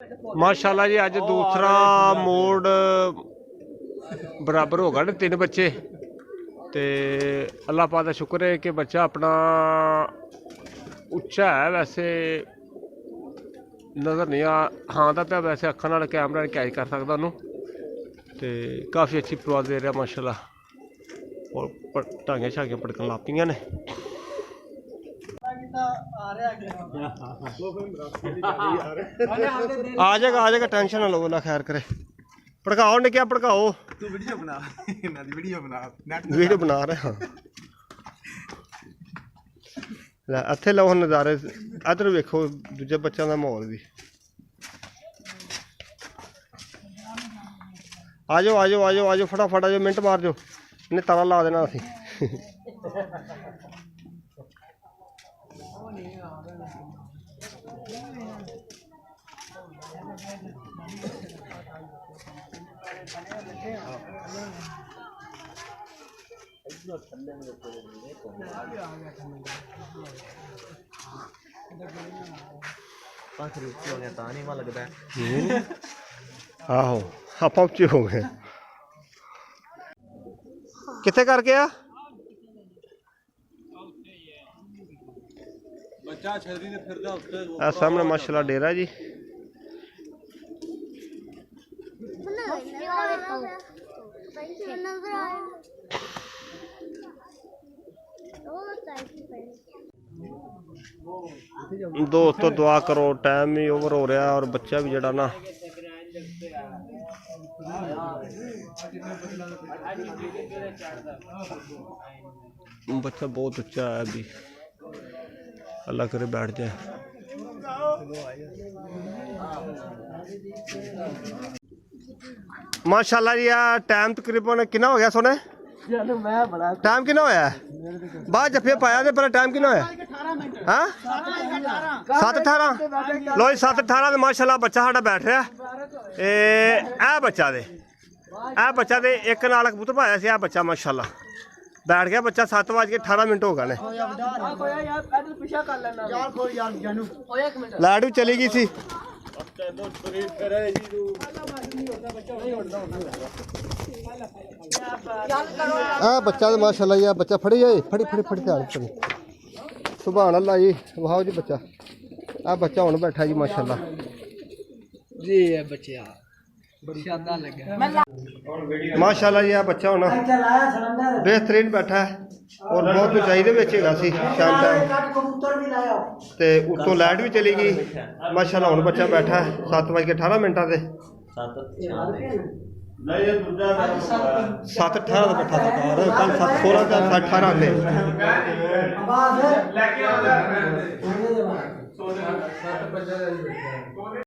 माशाल्लाह जी अज दूसरा मोड़ बराबर होगा ना 3 बच्चे ते अल्लाह पाक का शुक्र है कि बच्चा अपना उच्चा है, वैसे नज़र नहीं हाँ दा पे वैसे अखा नाल कैमरा कैच कर सकता उन्होंने ते काफ़ी अच्छी परवाज़ दे रहा माशाल्लाह और टांगियां शांगियां पड़कन लग पियां ने। आ जाएगा टेंशन ना लो, अल्लाह खैर करे। भड़काओ ने क्या भड़काओ, वीडियो बना रहे हाँ। इत्थे लो नज़ारे, इधर वेखो दूजे बच्चों का माहौल भी। आ जाओ आ जाओ आ जाओ आ जाओ फटाफट आ जाओ, मिनट मार जाओ, इन्हें ताला ला देना असी। आहो आप उच्चे हो गए। कितने कर गया सामने माशाल्लाह डेरा जी। दोस्तों दुआ करो, टाइम भी ओवर हो रहा और बच्चा भी जड़ा ना बच्चा बहुत उच्चा है अभी, अल्लाह करे बैठ जाए। माशाल्लाह जी टाइम तकरीबन कितना हो गया सोने, टाइम कितना होया बाद जफे पाया तो पर टाइम कितना होया हाँ 7:18। लो 7:18 माशाल्लाह बच्चा साडा बैठ रहा है। बच्चा दे एक नाल कबूतर पाया सी, बच्चा माशाल्लाह बैठ गया। बच्चा 7:18 हो गए। लाइट भी चली गई सी। बच्चा तो माशाल्लाह यार बच्चा फड़ी जाए फड़ी सुभान अल्लाह जी। वाह जी बच्चा बच्चा हुण बैठा जी माशाल्लाह जी। बच्चे माशाल्लाह जी बच्चा हुण बेहतरीन बैठा है और बहुत ऊंचाई दे विच हैगा सी शाम टाइम ते उत्तों लाइट भी चली गई माशाल्लाह। हुण बच्चा बैठा है 7:18 ते 7:18 का बैठा था कल 7:16 का 7:18 थे।